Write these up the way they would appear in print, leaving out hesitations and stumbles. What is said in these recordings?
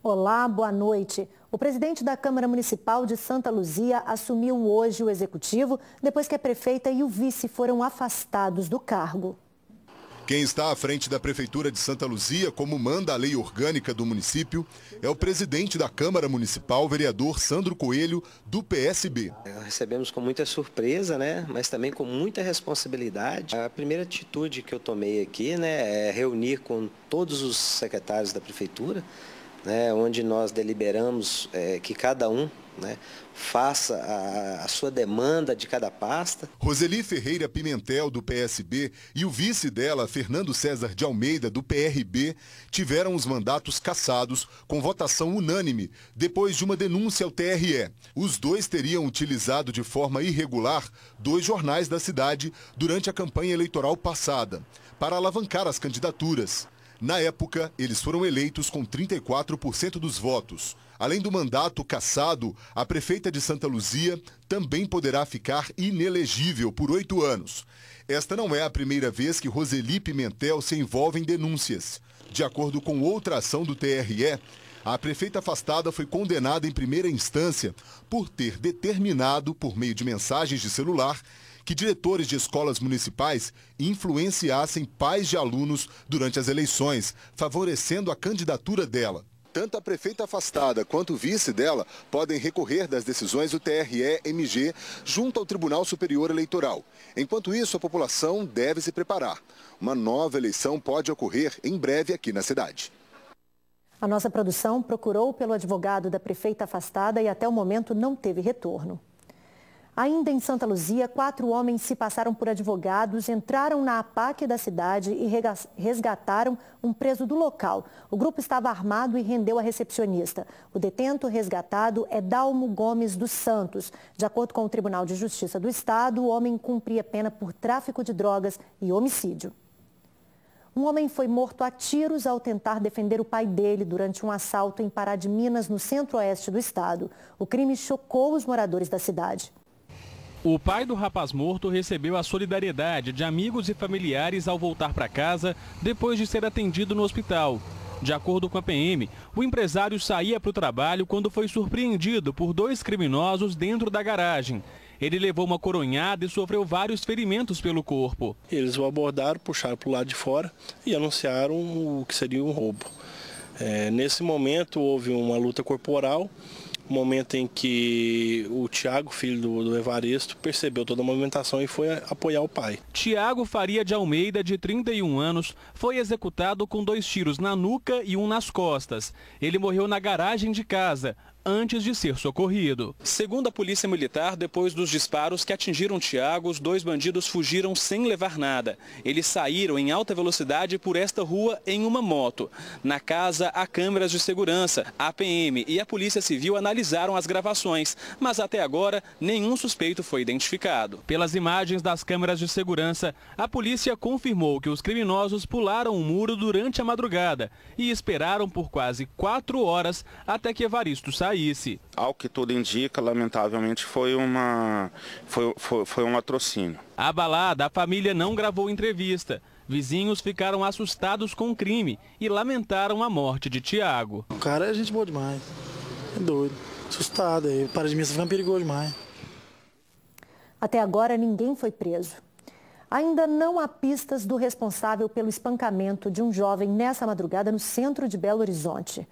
Olá, boa noite. O presidente da Câmara Municipal de Santa Luzia assumiu hoje o executivo depois que a prefeita e o vice foram afastados do cargo. Quem está à frente da Prefeitura de Santa Luzia, como manda a lei orgânica do município, é o presidente da Câmara Municipal, vereador Sandro Coelho, do PSB. Recebemos com muita surpresa, mas também com muita responsabilidade. A primeira atitude que eu tomei aqui, é reunir com todos os secretários da Prefeitura, onde nós deliberamos que cada um faça a sua demanda de cada pasta. Roseli Ferreira Pimentel, do PSB, e o vice dela, Fernando César de Almeida, do PRB, tiveram os mandatos cassados com votação unânime, depois de uma denúncia ao TRE. Os dois teriam utilizado de forma irregular 2 jornais da cidade durante a campanha eleitoral passada, para alavancar as candidaturas. Na época, eles foram eleitos com 34% dos votos. Além do mandato cassado, a prefeita de Santa Luzia também poderá ficar inelegível por 8 anos. Esta não é a primeira vez que Roseli Pimentel se envolve em denúncias. De acordo com outra ação do TRE, a prefeita afastada foi condenada em primeira instância por ter determinado, por meio de mensagens de celular, que diretores de escolas municipais influenciassem pais de alunos durante as eleições, favorecendo a candidatura dela. Tanto a prefeita afastada quanto o vice dela podem recorrer das decisões do TRE-MG junto ao Tribunal Superior Eleitoral. Enquanto isso, a população deve se preparar. Uma nova eleição pode ocorrer em breve aqui na cidade. A nossa produção procurou pelo advogado da prefeita afastada e até o momento não teve retorno. Ainda em Santa Luzia, 4 homens se passaram por advogados, entraram na APAC da cidade e resgataram um preso do local. O grupo estava armado e rendeu a recepcionista. O detento resgatado é Dalmo Gomes dos Santos. De acordo com o Tribunal de Justiça do Estado, o homem cumpria pena por tráfico de drogas e homicídio. Um homem foi morto a tiros ao tentar defender o pai dele durante um assalto em Pará de Minas, no centro-oeste do estado. O crime chocou os moradores da cidade. O pai do rapaz morto recebeu a solidariedade de amigos e familiares ao voltar para casa depois de ser atendido no hospital. De acordo com a PM, o empresário saía para o trabalho quando foi surpreendido por 2 criminosos dentro da garagem. Ele levou uma coronhada e sofreu vários ferimentos pelo corpo. Eles o abordaram, puxaram para o lado de fora e anunciaram o que seria um roubo. Nesse momento houve uma luta corporal. Momento em que o Tiago, filho do Evaristo, percebeu toda a movimentação e foi apoiar o pai. Tiago Faria de Almeida, de 31 anos, foi executado com 2 tiros na nuca e um nas costas. Ele morreu na garagem de casa, antes de ser socorrido. Segundo a Polícia Militar, depois dos disparos que atingiram Tiago, os 2 bandidos fugiram sem levar nada. Eles saíram em alta velocidade por esta rua em uma moto. Na casa, há câmeras de segurança. A PM e a Polícia Civil analisaram as gravações, mas até agora nenhum suspeito foi identificado. Pelas imagens das câmeras de segurança, a polícia confirmou que os criminosos pularam o muro durante a madrugada e esperaram por quase 4 horas até que Evaristo saísse. Ao que tudo indica, lamentavelmente, foi um latrocínio. Abalada, a família não gravou entrevista. Vizinhos ficaram assustados com o crime e lamentaram a morte de Tiago. O cara é gente boa demais, é doido, assustado, para de mim, você fica perigoso demais. Até agora ninguém foi preso. Ainda não há pistas do responsável pelo espancamento de um jovem nessa madrugada no centro de Belo Horizonte.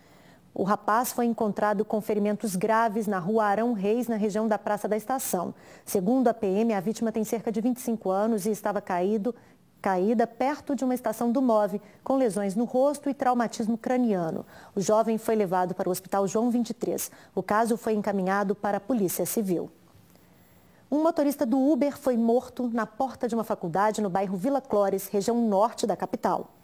O rapaz foi encontrado com ferimentos graves na rua Arão Reis, na região da Praça da Estação. Segundo a PM, a vítima tem cerca de 25 anos e estava caída perto de uma estação do MOVE, com lesões no rosto e traumatismo craniano. O jovem foi levado para o Hospital João 23. O caso foi encaminhado para a Polícia Civil. Um motorista do Uber foi morto na porta de uma faculdade no bairro Vila Clores, região norte da capital.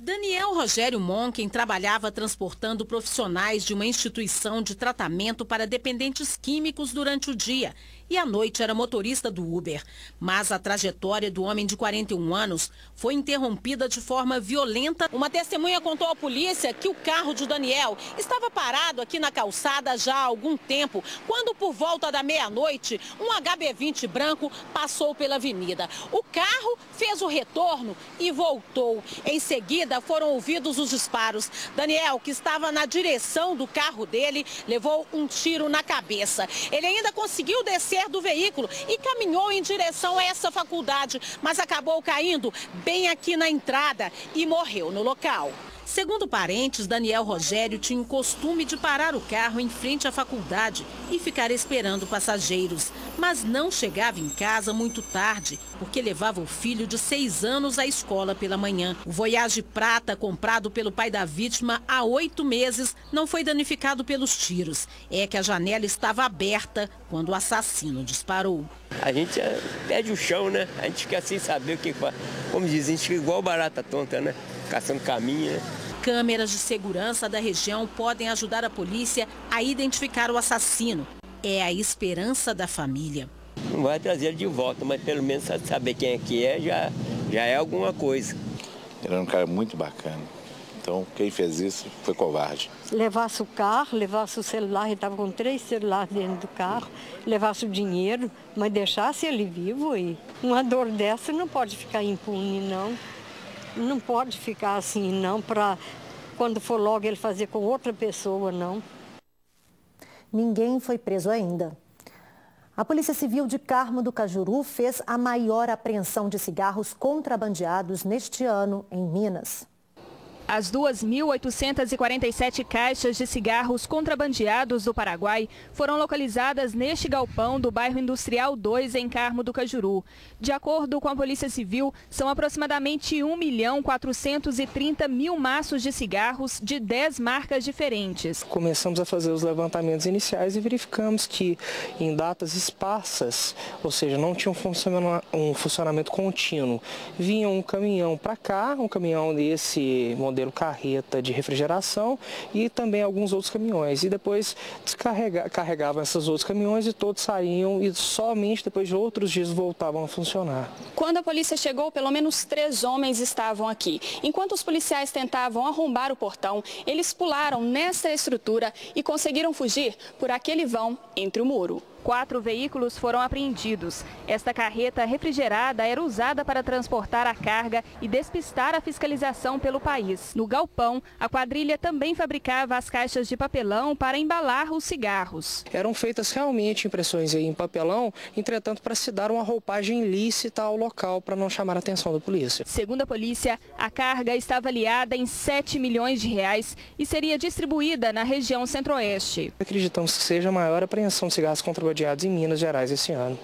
Daniel Rogério Monken trabalhava transportando profissionais de uma instituição de tratamento para dependentes químicos durante o dia e à noite era motorista do Uber. Mas a trajetória do homem de 41 anos foi interrompida de forma violenta. Uma testemunha contou à polícia que o carro de Daniel estava parado aqui na calçada já há algum tempo, quando por volta da meia-noite, um HB20 branco passou pela avenida. O carro fez o retorno e voltou. Em seguida, seguida foram ouvidos os disparos. Daniel, que estava na direção do carro dele, levou um tiro na cabeça. Ele ainda conseguiu descer do veículo e caminhou em direção a essa faculdade, mas acabou caindo bem aqui na entrada e morreu no local. Segundo parentes, Daniel Rogério tinha o costume de parar o carro em frente à faculdade e ficar esperando passageiros, mas não chegava em casa muito tarde, porque levava o filho de 6 anos à escola pela manhã. O Voyage prata, comprado pelo pai da vítima há 8 meses, não foi danificado pelos tiros. É que a janela estava aberta quando o assassino disparou. A gente perde o chão, né? A gente fica sem saber o que faz. Como dizem, a gente fica igual barata tonta, né? Caçando caminho, né? Câmeras de segurança da região podem ajudar a polícia a identificar o assassino. É a esperança da família. Não vai trazer ele de volta, mas pelo menos saber quem é que é, já é alguma coisa. Ele era um cara muito bacana. Então, quem fez isso foi covarde. Levasse o carro, levasse o celular, ele estava com 3 celulares dentro do carro, levasse o dinheiro, mas deixasse ele vivo. E uma dor dessa não pode ficar impune, não. Não pode ficar assim, não, para quando for logo ele fazer com outra pessoa, não. Ninguém foi preso ainda. A Polícia Civil de Carmo do Cajuru fez a maior apreensão de cigarros contrabandeados neste ano em Minas. As 2.847 caixas de cigarros contrabandeados do Paraguai foram localizadas neste galpão do bairro Industrial 2, em Carmo do Cajuru. De acordo com a Polícia Civil, são aproximadamente 1.430.000 maços de cigarros de 10 marcas diferentes. Começamos a fazer os levantamentos iniciais e verificamos que em datas esparsas, ou seja, não tinha um funcionamento contínuo, vinha um caminhão para cá, um caminhão desse modelo carreta de refrigeração e também alguns outros caminhões. E depois carregavam esses outros caminhões e todos saíam e somente depois de outros dias voltavam a funcionar. Quando a polícia chegou, pelo menos 3 homens estavam aqui. Enquanto os policiais tentavam arrombar o portão, eles pularam nessa estrutura e conseguiram fugir por aquele vão entre o muro. 4 veículos foram apreendidos. Esta carreta refrigerada era usada para transportar a carga e despistar a fiscalização pelo país. No galpão, a quadrilha também fabricava as caixas de papelão para embalar os cigarros. Eram feitas realmente impressões em papelão, entretanto, para se dar uma roupagem ilícita ao local, para não chamar a atenção da polícia. Segundo a polícia, a carga está avaliada em R$7 milhões e seria distribuída na região centro-oeste. Acreditamos que seja a maior apreensão de cigarros contrabandeados em Minas Gerais esse ano.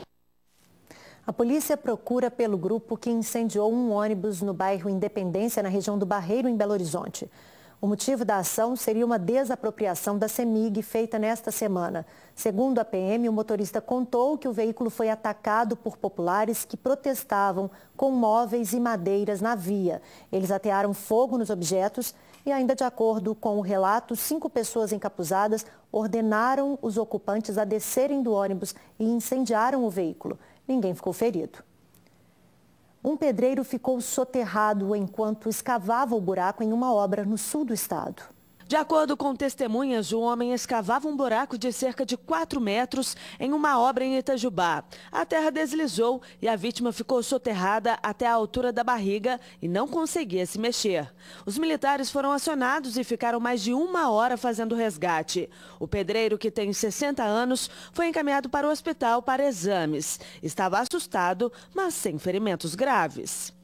A polícia procura pelo grupo que incendiou um ônibus no bairro Independência, na região do Barreiro, em Belo Horizonte. O motivo da ação seria uma desapropriação da CEMIG feita nesta semana. Segundo a PM, o motorista contou que o veículo foi atacado por populares que protestavam com móveis e madeiras na via. Eles atearam fogo nos objetos e, ainda de acordo com o relato, 5 pessoas encapuzadas ordenaram os ocupantes a descerem do ônibus e incendiaram o veículo. Ninguém ficou ferido. Um pedreiro ficou soterrado enquanto escavava o buraco em uma obra no sul do estado. De acordo com testemunhas, o homem escavava um buraco de cerca de 4 metros em uma obra em Itajubá. A terra deslizou e a vítima ficou soterrada até a altura da barriga e não conseguia se mexer. Os militares foram acionados e ficaram mais de 1 hora fazendo o resgate. O pedreiro, que tem 60 anos, foi encaminhado para o hospital para exames. Estava assustado, mas sem ferimentos graves.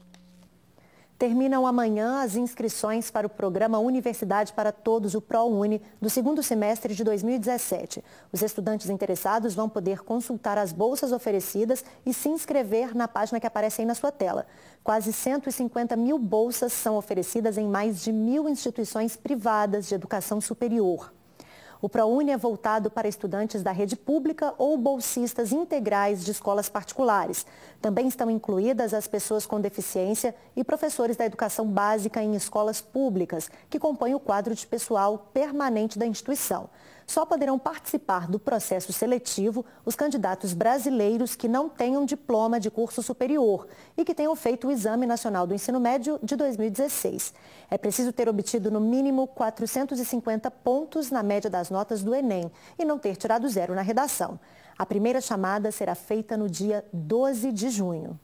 Terminam amanhã as inscrições para o programa Universidade para Todos, o ProUni, do 2º semestre de 2017. Os estudantes interessados vão poder consultar as bolsas oferecidas e se inscrever na página que aparece aí na sua tela. Quase 150.000 bolsas são oferecidas em mais de 1.000 instituições privadas de educação superior. O ProUni é voltado para estudantes da rede pública ou bolsistas integrais de escolas particulares. Também estão incluídas as pessoas com deficiência e professores da educação básica em escolas públicas, que compõem o quadro de pessoal permanente da instituição. Só poderão participar do processo seletivo os candidatos brasileiros que não tenham diploma de curso superior e que tenham feito o Exame Nacional do Ensino Médio de 2016. É preciso ter obtido no mínimo 450 pontos na média das notas do Enem e não ter tirado 0 na redação. A primeira chamada será feita no dia 12 de junho.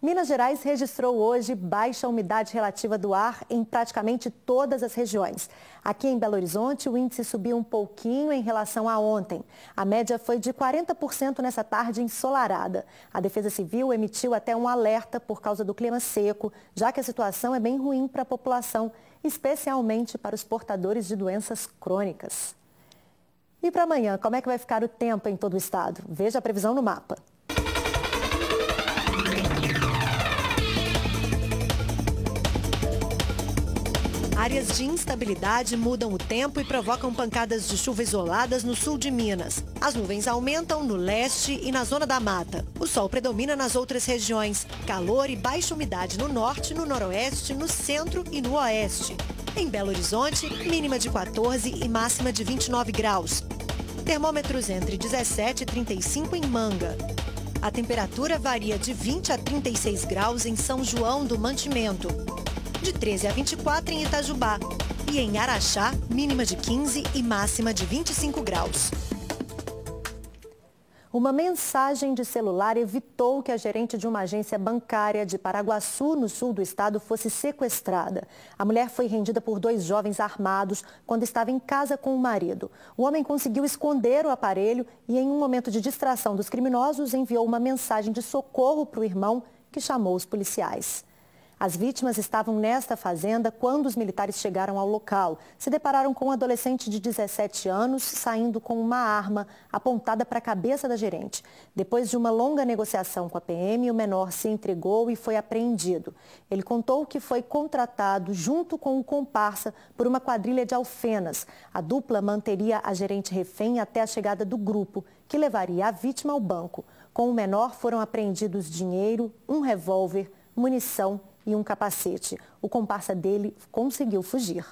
Minas Gerais registrou hoje baixa umidade relativa do ar em praticamente todas as regiões. Aqui em Belo Horizonte, o índice subiu um pouquinho em relação a ontem. A média foi de 40% nessa tarde ensolarada. A Defesa Civil emitiu até um alerta por causa do clima seco, já que a situação é bem ruim para a população, especialmente para os portadores de doenças crônicas. E para amanhã, como é que vai ficar o tempo em todo o estado? Veja a previsão no mapa. Áreas de instabilidade mudam o tempo e provocam pancadas de chuva isoladas no sul de Minas. As nuvens aumentam no leste e na zona da mata. O sol predomina nas outras regiões. Calor e baixa umidade no norte, no noroeste, no centro e no oeste. Em Belo Horizonte, mínima de 14 e máxima de 29 graus. Termômetros entre 17 e 35 em Manga. A temperatura varia de 20 a 36 graus em São João do Mantimento. De 13 a 24 em Itajubá. E em Araxá, mínima de 15 e máxima de 25 graus. Uma mensagem de celular evitou que a gerente de uma agência bancária de Paraguaçu, no sul do estado, fosse sequestrada. A mulher foi rendida por 2 jovens armados quando estava em casa com o marido. O homem conseguiu esconder o aparelho e, em um momento de distração dos criminosos, enviou uma mensagem de socorro para o irmão, que chamou os policiais. As vítimas estavam nesta fazenda quando os militares chegaram ao local. Se depararam com um adolescente de 17 anos saindo com uma arma apontada para a cabeça da gerente. Depois de uma longa negociação com a PM, o menor se entregou e foi apreendido. Ele contou que foi contratado junto com o comparsa por uma quadrilha de alfenas. A dupla manteria a gerente refém até a chegada do grupo, que levaria a vítima ao banco. Com o menor foram apreendidos dinheiro, um revólver, munição e um capacete. O comparsa dele conseguiu fugir.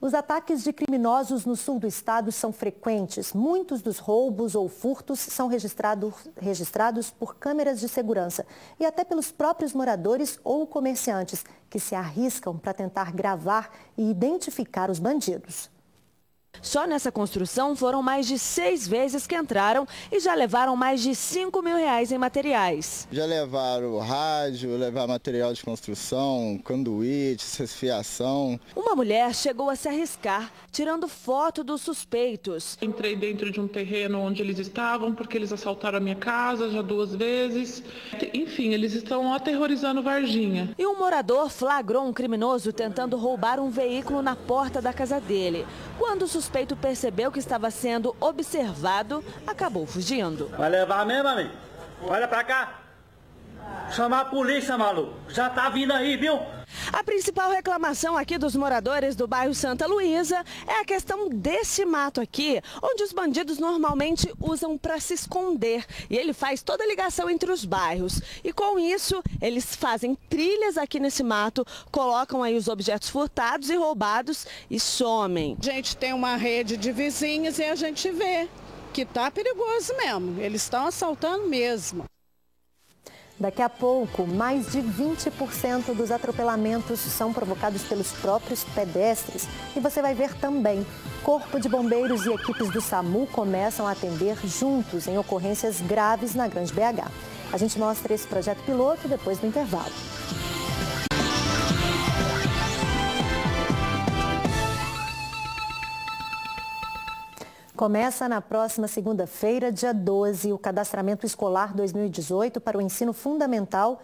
Os ataques de criminosos no sul do estado são frequentes. Muitos dos roubos ou furtos são registrados por câmeras de segurança e até pelos próprios moradores ou comerciantes, que se arriscam para tentar gravar e identificar os bandidos. Só nessa construção foram mais de 6 vezes que entraram e já levaram mais de R$5 mil em materiais. Já levaram rádio, levaram material de construção, conduíte, fiação. Uma mulher chegou a se arriscar, tirando foto dos suspeitos. Entrei dentro de um terreno onde eles estavam, porque eles assaltaram a minha casa já 2 vezes. Enfim, eles estão aterrorizando Varginha. E um morador flagrou um criminoso tentando roubar um veículo na porta da casa dele. Quando o suspeito percebeu que estava sendo observado, acabou fugindo. Vai levar mesmo, amigo? Olha pra cá. Chamar a polícia, maluco. Já tá vindo aí, viu? A principal reclamação aqui dos moradores do bairro Santa Luísa é a questão desse mato aqui, onde os bandidos normalmente usam para se esconder. E ele faz toda a ligação entre os bairros. E com isso, eles fazem trilhas aqui nesse mato, colocam aí os objetos furtados e roubados e somem. A gente tem uma rede de vizinhos e a gente vê que tá perigoso mesmo. Eles estão assaltando mesmo. Daqui a pouco, mais de 20% dos atropelamentos são provocados pelos próprios pedestres. E você vai ver também, Corpo de Bombeiros e equipes do SAMU começam a atender juntos em ocorrências graves na Grande BH. A gente mostra esse projeto piloto depois do intervalo. Começa na próxima segunda-feira, dia 12, o cadastramento escolar 2018 para o ensino fundamental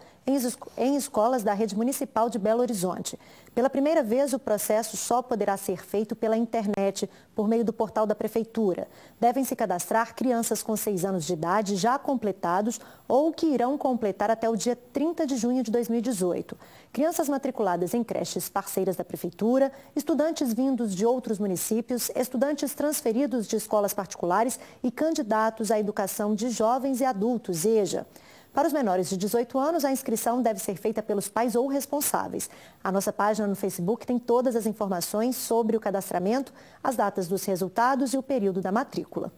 em escolas da rede municipal de Belo Horizonte. Pela primeira vez, o processo só poderá ser feito pela internet, por meio do portal da Prefeitura. Devem se cadastrar crianças com 6 anos de idade já completados ou que irão completar até o dia 30 de junho de 2018. Crianças matriculadas em creches parceiras da Prefeitura, estudantes vindos de outros municípios, estudantes transferidos de escolas particulares e candidatos à educação de jovens e adultos, EJA. Para os menores de 18 anos, a inscrição deve ser feita pelos pais ou responsáveis. A nossa página no Facebook tem todas as informações sobre o cadastramento, as datas dos resultados e o período da matrícula.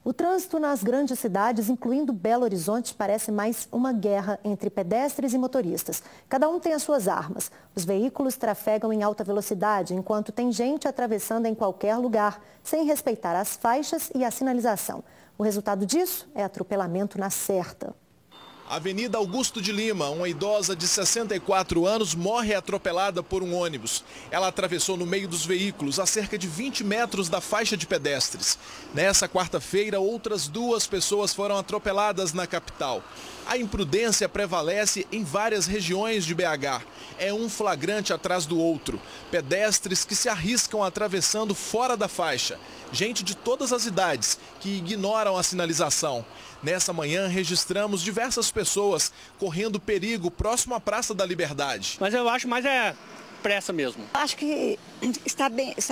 O trânsito nas grandes cidades, incluindo Belo Horizonte, parece mais uma guerra entre pedestres e motoristas. Cada um tem as suas armas. Os veículos trafegam em alta velocidade, enquanto tem gente atravessando em qualquer lugar, sem respeitar as faixas e a sinalização. O resultado disso é atropelamento na certa. Avenida Augusto de Lima, uma idosa de 64 anos morre atropelada por um ônibus. Ela atravessou no meio dos veículos, a cerca de 20 metros da faixa de pedestres. Nessa quarta-feira, outras 2 pessoas foram atropeladas na capital. A imprudência prevalece em várias regiões de BH. É um flagrante atrás do outro. Pedestres que se arriscam atravessando fora da faixa. Gente de todas as idades que ignoram a sinalização. Nessa manhã, registramos diversas pessoas correndo perigo próximo à Praça da Liberdade. Mas eu acho mais pressa mesmo. Acho que está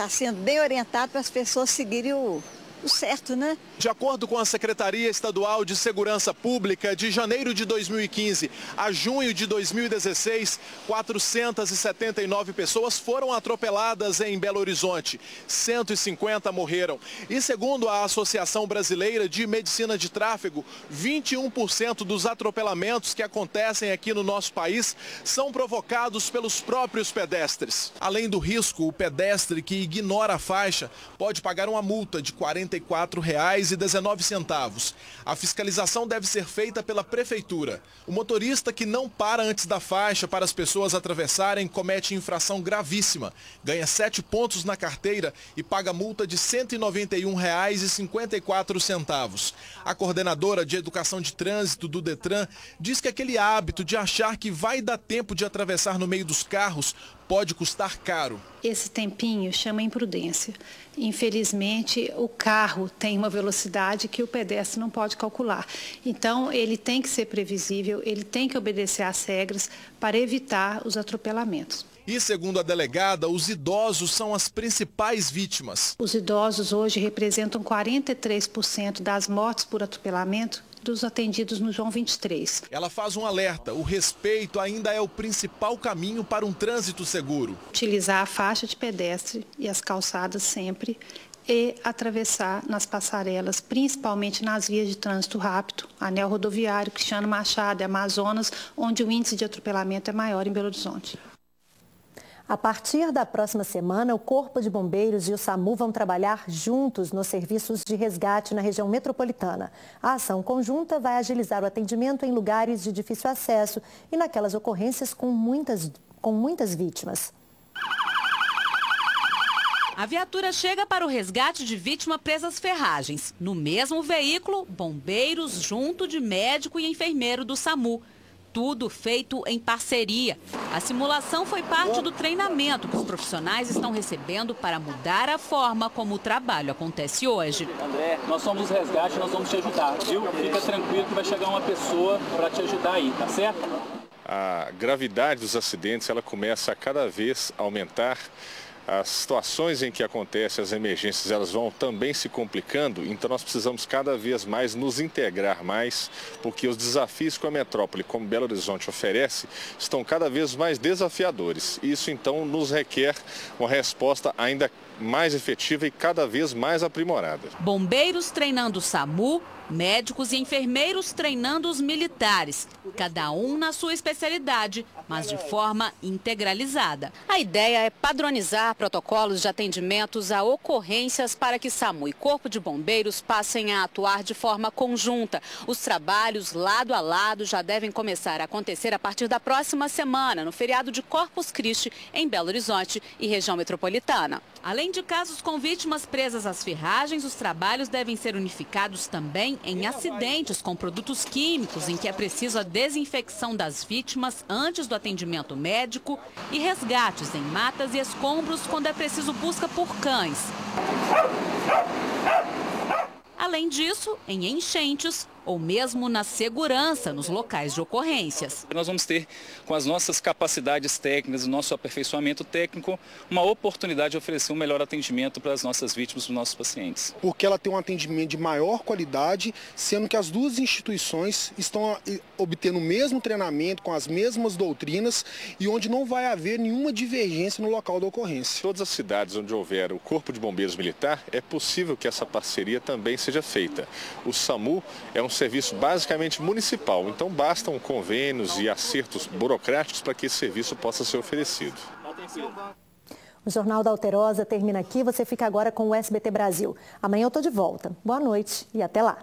sendo bem orientado para as pessoas seguirem o certo, né? De acordo com a Secretaria Estadual de Segurança Pública, de janeiro de 2015 a junho de 2016, 479 pessoas foram atropeladas em Belo Horizonte. 150 morreram. E segundo a Associação Brasileira de Medicina de Tráfego, 21% dos atropelamentos que acontecem aqui no nosso país são provocados pelos próprios pedestres. Além do risco, o pedestre que ignora a faixa pode pagar uma multa de R$ 44,19. A fiscalização deve ser feita pela Prefeitura. O motorista que não para antes da faixa para as pessoas atravessarem comete infração gravíssima. Ganha 7 pontos na carteira e paga multa de R$ 191,54. A coordenadora de Educação de Trânsito do Detran diz que aquele hábito de achar que vai dar tempo de atravessar no meio dos carros pode custar caro. Esse tempinho chama imprudência. Infelizmente, o carro tem uma velocidade que o pedestre não pode calcular. Então, ele tem que ser previsível, ele tem que obedecer às regras para evitar os atropelamentos. E, segundo a delegada, os idosos são as principais vítimas. Os idosos hoje representam 43% das mortes por atropelamento dos atendidos no João 23. Ela faz um alerta: o respeito ainda é o principal caminho para um trânsito seguro. Utilizar a faixa de pedestre e as calçadas sempre e atravessar nas passarelas, principalmente nas vias de trânsito rápido, anel rodoviário, Cristiano Machado e Amazonas, onde o índice de atropelamento é maior em Belo Horizonte. A partir da próxima semana, o Corpo de Bombeiros e o SAMU vão trabalhar juntos nos serviços de resgate na região metropolitana. A ação conjunta vai agilizar o atendimento em lugares de difícil acesso e naquelas ocorrências com muitas vítimas. A viatura chega para o resgate de vítima presa às ferragens. No mesmo veículo, bombeiros junto de médico e enfermeiro do SAMU. Tudo feito em parceria. A simulação foi parte do treinamento que os profissionais estão recebendo para mudar a forma como o trabalho acontece hoje. André, nós somos os resgates, nós vamos te ajudar, viu? Fica tranquilo que vai chegar uma pessoa para te ajudar aí, tá certo? A gravidade dos acidentes, ela começa a cada vez aumentar. As situações em que acontecem as emergências, elas vão também se complicando, então nós precisamos cada vez mais nos integrar mais, porque os desafios que a metrópole, como Belo Horizonte, oferece, estão cada vez mais desafiadores. Isso, então, nos requer uma resposta ainda mais efetiva e cada vez mais aprimorada. Bombeiros treinando o SAMU, médicos e enfermeiros treinando os militares, cada um na sua especialidade, mas de forma integralizada. A ideia é padronizar protocolos de atendimentos a ocorrências para que SAMU e Corpo de Bombeiros passem a atuar de forma conjunta. Os trabalhos lado a lado já devem começar a acontecer a partir da próxima semana, no feriado de Corpus Christi, em Belo Horizonte e região metropolitana. Além de casos com vítimas presas às ferragens, os trabalhos devem ser unificados também em acidentes com produtos químicos, em que é preciso a desinfecção das vítimas antes do atendimento médico e resgates em matas e escombros quando é preciso busca por cães. Além disso, em enchentes ou mesmo na segurança nos locais de ocorrências. Nós vamos ter, com as nossas capacidades técnicas, o nosso aperfeiçoamento técnico, uma oportunidade de oferecer um melhor atendimento para as nossas vítimas, para os nossos pacientes. Porque ela tem um atendimento de maior qualidade, sendo que as duas instituições estão obtendo o mesmo treinamento, com as mesmas doutrinas e onde não vai haver nenhuma divergência no local da ocorrência. Em todas as cidades onde houver o Corpo de Bombeiros Militar, é possível que essa parceria também seja feita. O SAMU é um serviço basicamente municipal, então bastam convênios e acertos burocráticos para que esse serviço possa ser oferecido. O Jornal da Alterosa termina aqui, você fica agora com o SBT Brasil. Amanhã eu estou de volta. Boa noite e até lá.